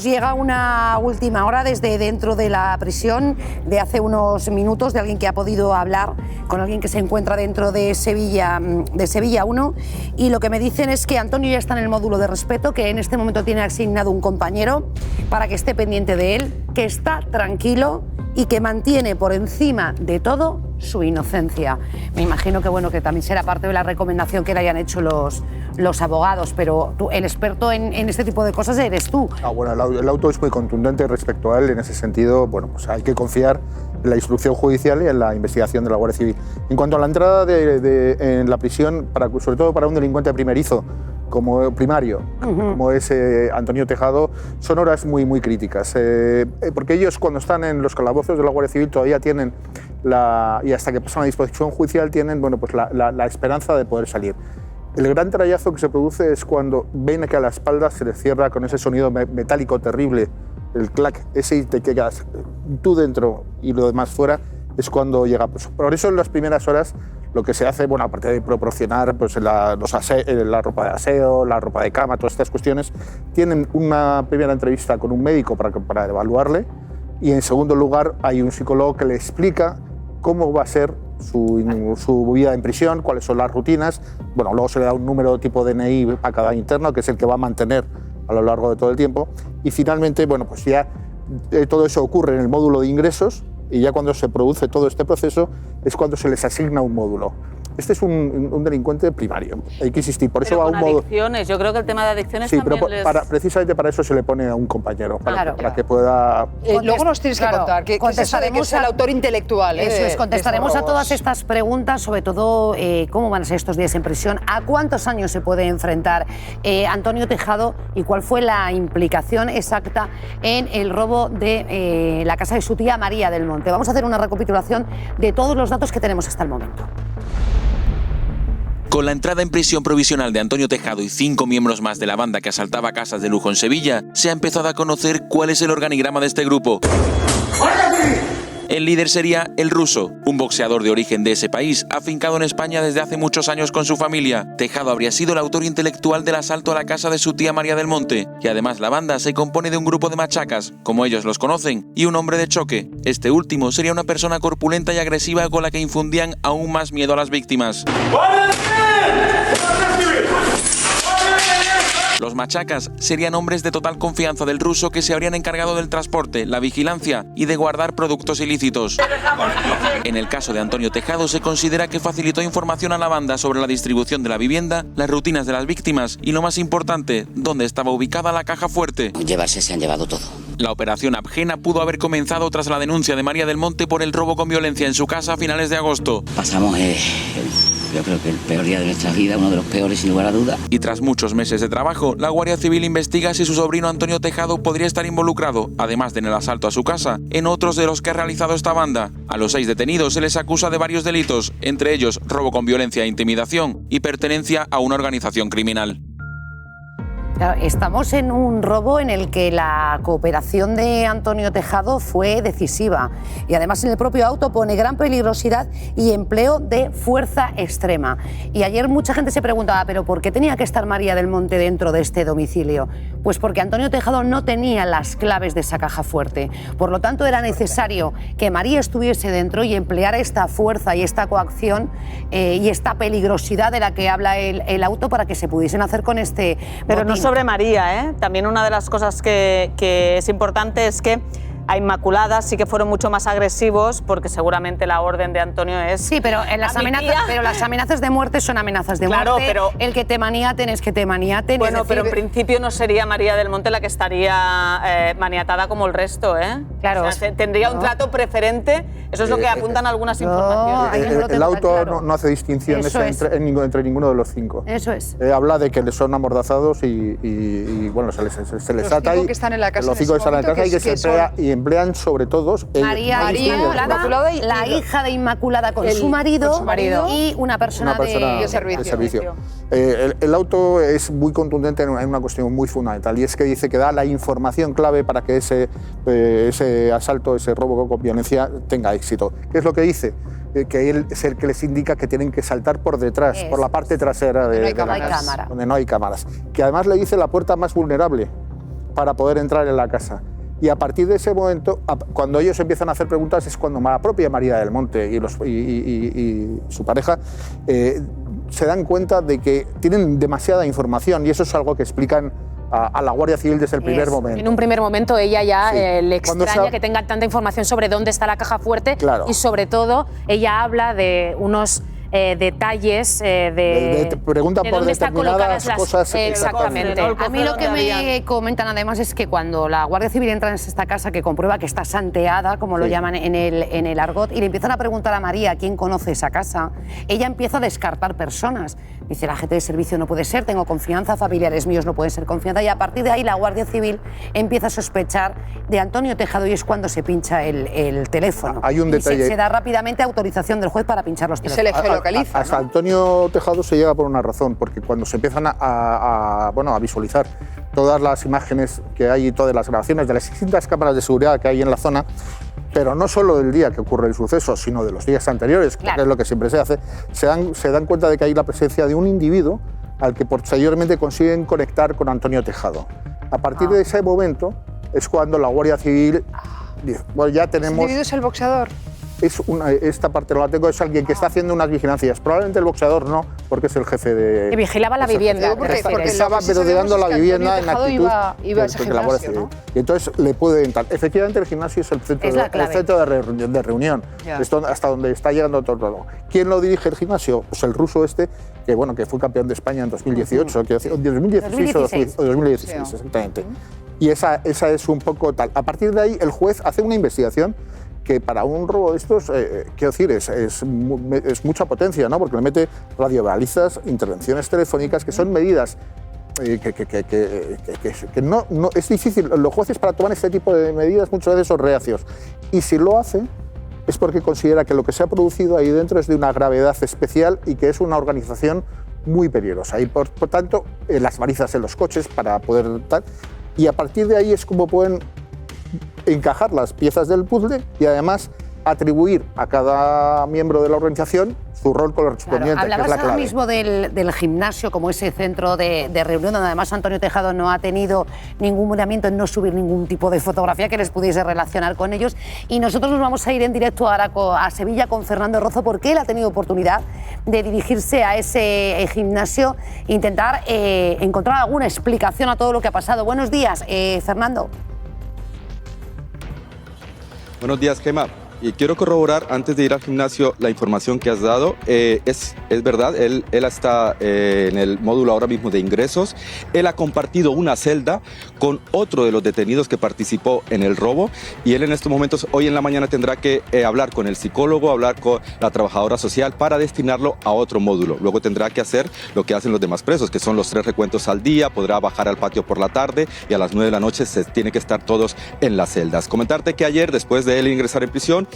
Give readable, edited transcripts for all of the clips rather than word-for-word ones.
Llega una última hora desde dentro de la prisión de hace unos minutos de alguien que ha podido hablar con alguien que se encuentra dentro de Sevilla 1 y lo que me dicen es que Antonio ya está en el módulo de respeto, que en este momento tiene asignado un compañero para que esté pendiente de él, que está tranquilo y que mantiene por encima de todo su inocencia. Me imagino que bueno, que también será parte de la recomendación que le hayan hecho los abogados, pero tú, el experto en este tipo de cosas eres tú. Bueno, el auto es muy contundente respecto a él. En ese sentido, bueno, pues hay que confiar en la instrucción judicial y en la investigación de la Guardia Civil. En cuanto a la entrada en la prisión, sobre todo para un delincuente primerizo, como primario, como es Antonio Tejado, son horas muy, muy críticas. Porque ellos, cuando están en los calabozos de la Guardia Civil, todavía tienen y hasta que pasan a disposición judicial, tienen pues la esperanza de poder salir. El gran trayazo que se produce es cuando ven que a la espalda se les cierra con ese sonido metálico terrible, el clac, ese y te quedas tú dentro y lo demás fuera, es cuando llega. Pues, por eso en las primeras horas lo que se hace, bueno, aparte de proporcionar pues, la ropa de aseo, la ropa de cama, todas estas cuestiones, tienen una primera entrevista con un médico para evaluarle y en segundo lugar hay un psicólogo que le explica cómo va a ser su vida en prisión, cuáles son las rutinas. Bueno, luego se le da un número tipo DNI a cada interno, que es el que va a mantener a lo largo de todo el tiempo. Y finalmente, bueno, pues ya todo eso ocurre en el módulo de ingresos y ya cuando se produce todo este proceso es cuando se les asigna un módulo. Este es un delincuente primario, hay que insistir. Por eso va a un módulo. Adicciones, yo creo que el tema de adicciones sí, también pero precisamente para eso se le pone a un compañero, para que pueda... luego nos tienes que contar qué es eso de que es el autor intelectual. Eso es, contestaremos a todas estas preguntas, sobre todo cómo van a ser estos días en prisión, a cuántos años se puede enfrentar Antonio Tejado y cuál fue la implicación exacta en el robo de la casa de su tía María del Monte. Vamos a hacer una recapitulación de todos los datos que tenemos hasta el momento. Con la entrada en prisión provisional de Antonio Tejado y 5 miembros más de la banda que asaltaba casas de lujo en Sevilla, se ha empezado a conocer cuál es el organigrama de este grupo. El líder sería El Ruso, un boxeador de origen de ese país, afincado en España desde hace muchos años con su familia. Tejado habría sido el autor intelectual del asalto a la casa de su tía María del Monte, y además la banda se compone de un grupo de machacas, como ellos los conocen, y un hombre de choque. Este último sería una persona corpulenta y agresiva con la que infundían aún más miedo a las víctimas. Los machacas serían hombres de total confianza del Ruso que se habrían encargado del transporte, la vigilancia y de guardar productos ilícitos. En el caso de Antonio Tejado se considera que facilitó información a la banda sobre la distribución de la vivienda, las rutinas de las víctimas y, lo más importante, dónde estaba ubicada la caja fuerte. Llevarse se han llevado todo. La operación Abgena pudo haber comenzado tras la denuncia de María del Monte por el robo con violencia en su casa a finales de agosto. Pasamos yo creo que el peor día de nuestra vida, uno de los peores sin lugar a duda. Y tras muchos meses de trabajo, la Guardia Civil investiga si su sobrino Antonio Tejado podría estar involucrado, además de en el asalto a su casa, en otros de los que ha realizado esta banda. A los 6 detenidos se les acusa de varios delitos, entre ellos robo con violencia e intimidación y pertenencia a una organización criminal. Estamos en un robo en el que la cooperación de Antonio Tejado fue decisiva y además en el propio auto pone gran peligrosidad y empleo de fuerza extrema. Y ayer mucha gente se preguntaba, ¿pero por qué tenía que estar María del Monte dentro de este domicilio? Pues porque Antonio Tejado no tenía las claves de esa caja fuerte. Por lo tanto, era necesario que María estuviese dentro y empleara esta fuerza y esta coacción y esta peligrosidad de la que habla el auto para que se pudiesen hacer con este Pero botín. no sobre María, ¿eh? También una de las cosas que es importante es que a Inmaculada sí que fueron mucho más agresivos porque seguramente la orden de Antonio es... Sí, pero las amenazas de muerte son amenazas de muerte. Pero el que te maniaten es que te maniaten. Bueno, es decir, pero en principio no sería María del Monte la que estaría maniatada como el resto, ¿eh? Claro. O sea, tendría un trato preferente. Eso es lo que apuntan algunas informaciones. El auto no hace distinciones entre ninguno de los 5. Eso es. Habla de que les son amordazados y bueno, se les ata ahí. Los 5 que están en la casa. Los 5 que están en la casa y que se emplean sobre todo María Inmaculada y la hija de Inmaculada con su marido y una persona de servicio. El auto es muy contundente en una cuestión muy fundamental y es que dice que da la información clave para que ese asalto, ese robo con violencia tenga éxito. ¿Qué es lo que dice? Que él es el que les indica que tienen que saltar por detrás, por la parte trasera de la casa, donde no hay cámaras. Que además le dice la puerta más vulnerable. para poder entrar en la casa. Y a partir de ese momento, cuando ellos empiezan a hacer preguntas, es cuando la propia María del Monte y su pareja se dan cuenta de que tienen demasiada información, y eso es algo que explican a la Guardia Civil desde el primer momento. En un primer momento ella ya le extraña que tenga tanta información sobre dónde está la caja fuerte, y sobre todo ella habla de unos detalles de dónde están colocadas las cosas. Exactamente. A mí lo que me comentan además es que cuando la Guardia Civil entra en esta casa, que comprueba que está santeada, como lo llaman en el argot, y le empiezan a preguntar a María quién conoce esa casa, ella empieza a descartar personas. Dice, la gente de servicio no puede ser, tengo confianza, familiares míos no pueden ser confianza, y a partir de ahí la Guardia Civil empieza a sospechar de Antonio Tejado, y es cuando se pincha el teléfono. Hay un detalle. Se da rápidamente autorización del juez para pinchar los teléfonos. Se le geolocaliza. Hasta Antonio Tejado se llega por una razón, porque cuando se empiezan a visualizar todas las imágenes que hay y todas las grabaciones de las distintas cámaras de seguridad que hay en la zona, pero no solo del día que ocurre el suceso, sino de los días anteriores, que es lo que siempre se hace, se dan cuenta de que hay la presencia de un individuo al que posteriormente consiguen conectar con Antonio Tejado. A partir de ese momento es cuando la Guardia Civil dice, bueno, ya tenemos... ¿Ese individuo es el boxeador? Esta parte no la tengo, es alguien que está haciendo unas vigilancias. Probablemente el boxeador no, porque es el jefe de... Que vigilaba la vivienda. Porque estaba merodeando la vivienda en actitud iba a ese de la Guardia Civil. ¿No? Y entonces le puede entrar. Efectivamente, el gimnasio es el centro de reunión. Hasta donde está llegando todo. ¿Quién lo dirige el gimnasio? Pues el ruso que fue campeón de España en 2018, 2016 o 2016, exactamente. Y esa es un poco tal. A partir de ahí, el juez hace una investigación que para un robo de estos, quiero decir, es mucha potencia, ¿no? Porque le mete radiobalizas, intervenciones telefónicas, que son medidas que no es difícil. Los jueces para tomar este tipo de medidas muchas veces son reacios. Y si lo hace, es porque considera que lo que se ha producido ahí dentro es de una gravedad especial y que es una organización muy peligrosa. Y por tanto, las balizas en los coches para poder tal. Y a partir de ahí es como pueden encajar las piezas del puzzle y además atribuir a cada miembro de la organización su rol correspondiente, que es la clave. Hablabas ahora mismo del gimnasio como ese centro de reunión, donde además Antonio Tejado no ha tenido ningún mandamiento en no subir ningún tipo de fotografía que les pudiese relacionar con ellos. Y nosotros nos vamos a ir en directo ahora a Sevilla con Fernando Rozo, porque él ha tenido oportunidad de dirigirse a ese gimnasio e intentar encontrar alguna explicación a todo lo que ha pasado. Buenos días, Fernando. Buenos días, Gemma. Y quiero corroborar, antes de ir al gimnasio, la información que has dado. Es verdad, él está en el módulo ahora mismo de ingresos. Él ha compartido una celda con otro de los detenidos que participó en el robo, y él en estos momentos, hoy en la mañana, tendrá que hablar con el psicólogo, hablar con la trabajadora social para destinarlo a otro módulo. Luego tendrá que hacer lo que hacen los demás presos, que son los 3 recuentos al día, podrá bajar al patio por la tarde y a las 9 de la noche se tiene que estar todos en las celdas. Comentarte que ayer, después de él ingresar en prisión,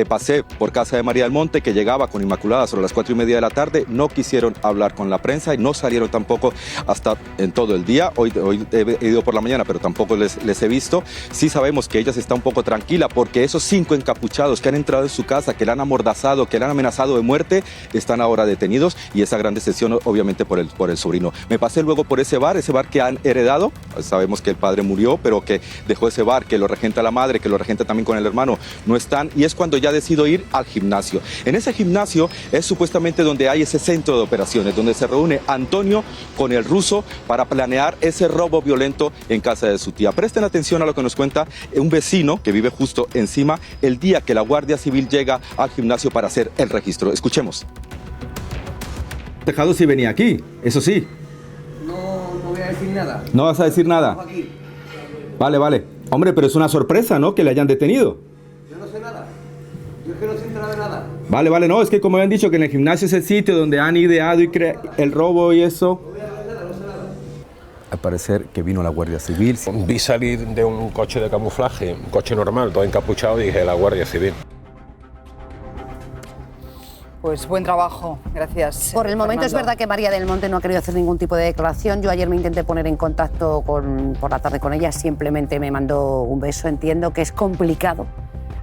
pasé por casa de María del Monte, que llegaba con Inmaculada sobre las 4:30 de la tarde. No quisieron hablar con la prensa y no salieron tampoco hasta en todo el día. Hoy he ido por la mañana, pero tampoco les he visto. Sí sabemos que ella está un poco tranquila porque esos 5 encapuchados que han entrado en su casa, que la han amordazado, que la han amenazado de muerte, están ahora detenidos, y esa gran decepción obviamente por el sobrino. Me pasé luego por ese bar que han heredado. Sabemos que el padre murió, pero que dejó ese bar, que lo regenta la madre, que lo regenta también con el hermano. No están, y es cuando ya decido ir al gimnasio. En ese gimnasio es supuestamente donde hay ese centro de operaciones, donde se reúne Antonio con el ruso para planear ese robo violento en casa de su tía. Presten atención a lo que nos cuenta un vecino que vive justo encima el día que la Guardia Civil llega al gimnasio para hacer el registro. Escuchemos. Tejado sí venía aquí, eso sí. No voy a decir nada. ¿No vas a decir nada? Vale. Hombre, pero es una sorpresa, ¿no?, que le hayan detenido. Yo no sé nada. Yo es que no sé enterado de nada. Vale, no, es que como habían dicho que en el gimnasio es el sitio donde han ideado y el robo y eso. No sé nada. Al parecer que vino la Guardia Civil. Vi salir de un coche de camuflaje, un coche normal, todo encapuchado, y dije, la Guardia Civil. Pues buen trabajo, gracias. Por el momento Fernando. es verdad que María del Monte no ha querido hacer ningún tipo de declaración. Yo ayer me intenté poner en contacto por la tarde con ella, simplemente me mandó un beso. Entiendo que es complicado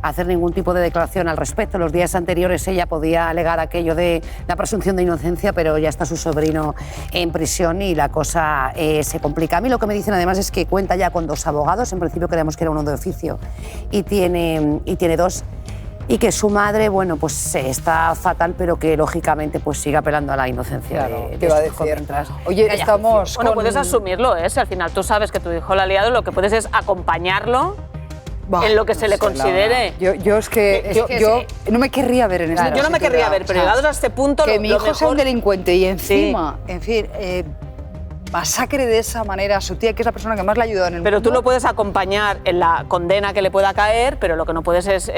hacer ningún tipo de declaración al respecto. Los días anteriores ella podía alegar aquello de la presunción de inocencia, pero ya está su sobrino en prisión y la cosa se complica. A mí lo que me dicen además es que cuenta ya con 2 abogados, en principio creíamos que era uno de oficio y tiene 2. Y que su madre, bueno, pues está fatal, pero que lógicamente pues sigue apelando a la inocencia de va a decir. Oye, estamos Bueno, puedes asumirlo, ¿eh? Si al final tú sabes que tu hijo la ha liado, lo que puedes es acompañarlo en lo que se le considere. Yo es que yo no me querría ver en esta Yo no me querría ver, pero llegados a este punto... Que mi hijo sea un delincuente y encima, en fin... masacre de esa manera a su tía, que es la persona que más le ha ayudado en el mundo. Pero tú lo puedes acompañar en la condena que le pueda caer, pero lo que no puedes es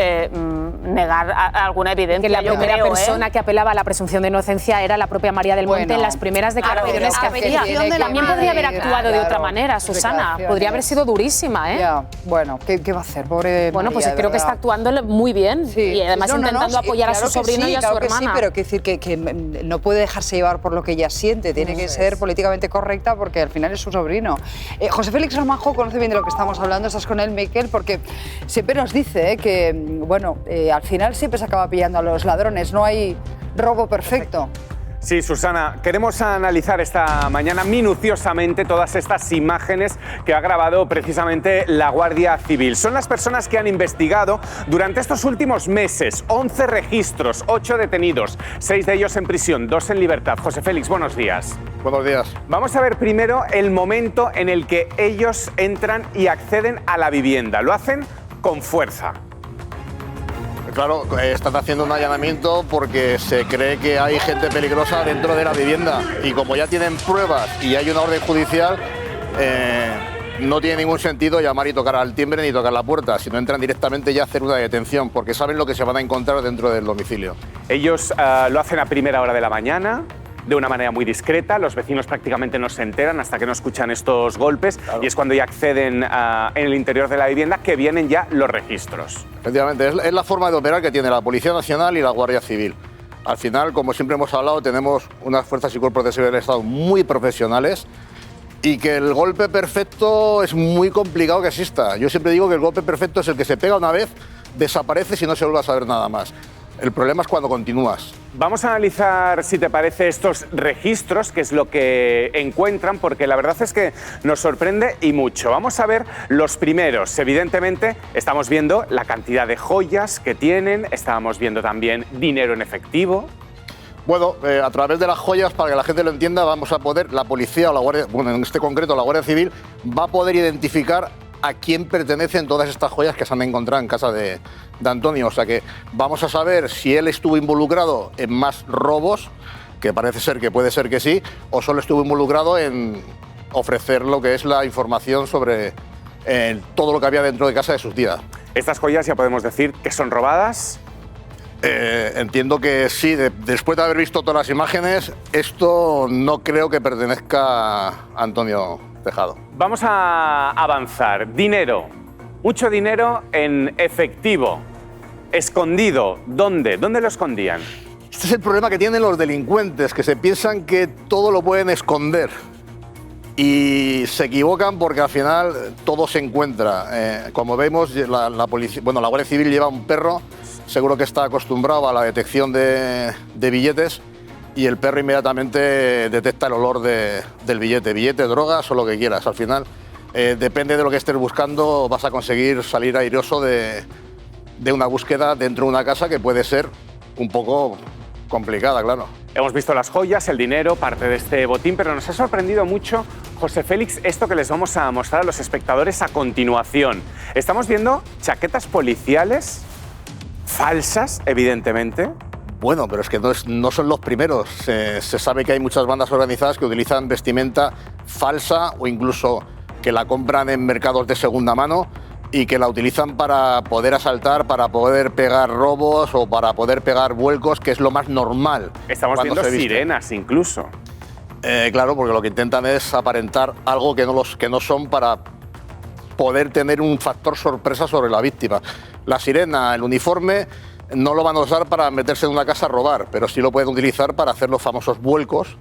negar alguna evidencia. Que la primera persona que apelaba a la presunción de inocencia era la propia María del Monte en las primeras declaraciones que hacía. También podría haber actuado de otra manera, Susana. Podría haber sido durísima, ¿eh? Ya, bueno, ¿qué va a hacer? Pobre Bueno, María, pues creo que está actuando muy bien y además intentando apoyar a su sobrino y a su hermana. Sí, pero quiero decir que no puede dejarse llevar por lo que ella siente, tiene que ser políticamente correcta porque al final es su sobrino. José Félix Armanjo conoce bien de lo que estamos hablando, estás con él, Miquel, porque siempre nos dice que, bueno, al final siempre se acaba pillando a los ladrones, no hay robo perfecto. Sí, Susana, queremos analizar esta mañana minuciosamente todas estas imágenes que ha grabado precisamente la Guardia Civil. Son las personas que han investigado durante estos últimos meses, 11 registros, 8 detenidos, 6 de ellos en prisión, 2 en libertad. José Félix, buenos días. Buenos días. Vamos a ver primero el momento en el que ellos entran y acceden a la vivienda. Lo hacen con fuerza. Claro, están haciendo un allanamiento porque se cree que hay gente peligrosa dentro de la vivienda y como ya tienen pruebas y hay una orden judicial, no tiene ningún sentido llamar y tocar al timbre ni tocar la puerta, sino entran directamente ya a hacer una detención porque saben lo que se van a encontrar dentro del domicilio. Ellos lo hacen a primera hora de la mañana, de una manera muy discreta, los vecinos prácticamente no se enteran hasta que no escuchan estos golpes, claro. Y es cuando ya acceden en el interior de la vivienda que vienen ya los registros. Efectivamente, es la forma de operar que tiene la Policía Nacional y la Guardia Civil. Al final, como siempre hemos hablado, tenemos unas fuerzas y cuerpos de seguridad del Estado muy profesionales y que el golpe perfecto es muy complicado que exista. Yo siempre digo que el golpe perfecto es el que se pega una vez, desaparece y no se vuelve a saber nada más. El problema es cuando continúas. Vamos a analizar, si te parece, estos registros, que es lo que encuentran, porque la verdad es que nos sorprende y mucho. Vamos a ver los primeros. Evidentemente, estamos viendo la cantidad de joyas que tienen, estábamos viendo también dinero en efectivo. Bueno, a través de las joyas, para que la gente lo entienda, vamos a poder, la policía o la Guardia, bueno, en este concreto la Guardia Civil, va a poder identificar a quién pertenecen todas estas joyas que se han encontrado en casa de Antonio. O sea que vamos a saber si él estuvo involucrado en más robos, que parece ser que puede ser que sí, o solo estuvo involucrado en ofrecer lo que es la información sobre todo lo que había dentro de casa de sus tías. ¿Estas joyas ya podemos decir que son robadas? Entiendo que sí. Después de haber visto todas las imágenes, esto no creo que pertenezca a Antonio Tejado. Vamos a avanzar. Dinero. Mucho dinero en efectivo. Escondido. ¿Dónde? ¿Dónde lo escondían? Este es el problema que tienen los delincuentes, que se piensan que todo lo pueden esconder. Y se equivocan porque al final todo se encuentra. Como vemos, la policía, bueno, la Guardia Civil lleva un perro, seguro que está acostumbrado a la detección de billetes, y el perro inmediatamente detecta el olor del billete. Billete, drogas o lo que quieras. Al final, depende de lo que estés buscando, vas a conseguir salir airoso de una búsqueda dentro de una casa que puede ser un poco complicada, claro. Hemos visto las joyas, el dinero, parte de este botín, pero nos ha sorprendido mucho, José Félix, esto que les vamos a mostrar a los espectadores a continuación. Estamos viendo chaquetas policiales falsas, evidentemente. Bueno, pero es que no son los primeros. Se sabe que hay muchas bandas organizadas que utilizan vestimenta falsa o incluso que la compran en mercados de segunda mano y que la utilizan para poder asaltar, para poder pegar robos o para poder pegar vuelcos, que es lo más normal. Estamos viendo sirenas incluso. Claro, porque lo que intentan es aparentar algo que no son para poder tener un factor sorpresa sobre la víctima. La sirena, el uniforme, no lo van a usar para meterse en una casa a robar, pero sí lo pueden utilizar para hacer los famosos vuelcos,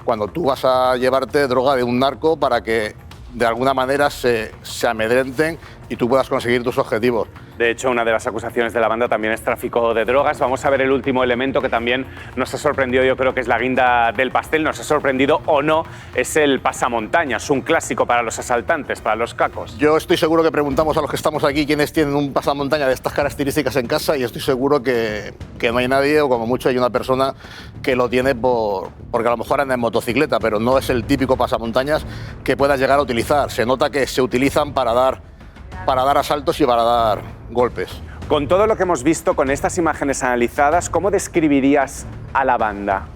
cuando tú vas a llevarte droga de un narco para que de alguna manera se amedrenten y tú puedas conseguir tus objetivos. De hecho, una de las acusaciones de la banda también es tráfico de drogas. Vamos a ver el último elemento que también nos ha sorprendido, yo creo que es la guinda del pastel, nos ha sorprendido o no, es el pasamontañas, un clásico para los asaltantes, para los cacos. Yo estoy seguro que preguntamos a los que estamos aquí quiénes tienen un pasamontañas de estas características en casa y estoy seguro que no hay nadie, o como mucho hay una persona que lo tiene porque a lo mejor anda en motocicleta, pero no es el típico pasamontañas que puedas llegar a utilizar. Se nota que se utilizan para dar asaltos y para dar golpes. Con todo lo que hemos visto, con estas imágenes analizadas, ¿cómo describirías a la banda?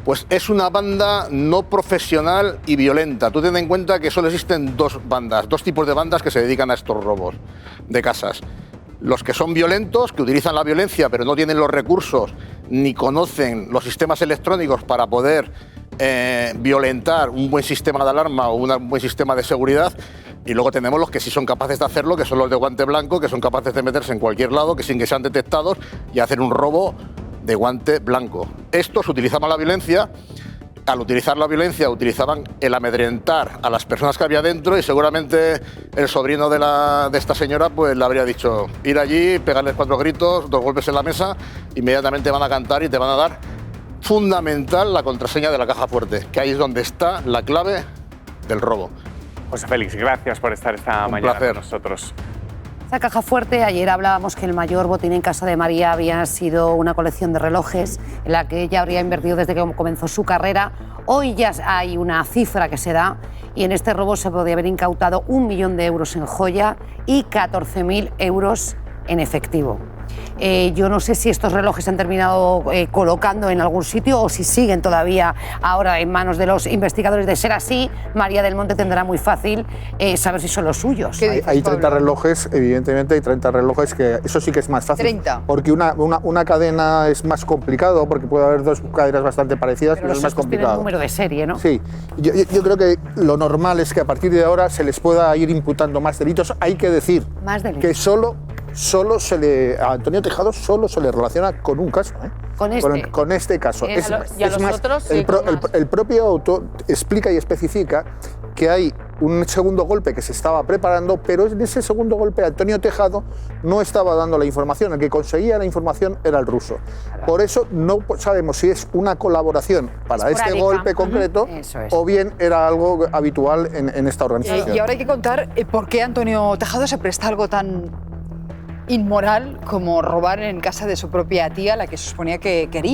Pues es una banda no profesional y violenta. Tú ten en cuenta que solo existen dos tipos de bandas que se dedican a estos robos de casas. Los que son violentos, que utilizan la violencia pero no tienen los recursos ni conocen los sistemas electrónicos para poder violentar un buen sistema de alarma o un buen sistema de seguridad. Y luego tenemos los que sí son capaces de hacerlo, que son los de guante blanco, que son capaces de meterse en cualquier lado, que sin que sean detectados, y hacer un robo de guante blanco. Estos utilizaban la violencia. Al utilizar la violencia, utilizaban el amedrentar a las personas que había dentro, y seguramente el sobrino de esta señora pues le habría dicho: ir allí, pegarles 4 gritos, 2 golpes en la mesa, inmediatamente van a cantar y te van a dar fundamental la contraseña de la caja fuerte, que ahí es donde está la clave del robo. José Félix, gracias por estar esta mañana con nosotros. Esa caja fuerte, ayer hablábamos que el mayor botín en casa de María había sido una colección de relojes en la que ella habría invertido desde que comenzó su carrera. Hoy ya hay una cifra que se da y en este robo se podría haber incautado 1 millón de euros en joya y 14.000 euros en efectivo. Yo no sé si estos relojes se han terminado colocando en algún sitio o si siguen todavía ahora en manos de los investigadores. De ser así, María del Monte tendrá muy fácil saber si son los suyos. Hay 30 relojes, evidentemente hay 30 relojes, que eso sí que es más fácil. 30. Porque una cadena es más complicado, porque puede haber 2 cadenas bastante parecidas, pero es más complicado. Tienen número de serie, ¿no? Sí. Yo creo que lo normal es que a partir de ahora se les pueda ir imputando más delitos. Hay que decir que a Antonio Tejado solo se le relaciona con un caso, con este caso. ¿Y a los otros? Sí, el propio auto explica y especifica que hay un segundo golpe que se estaba preparando, pero en ese segundo golpe Antonio Tejado no estaba dando la información, el que conseguía la información era el ruso. Por eso no sabemos si es una colaboración para este golpe concreto o bien era algo habitual en esta organización. Y ahora hay que contar por qué Antonio Tejado se presta algo tan inmoral como robar en casa de su propia tía, la que se suponía que quería.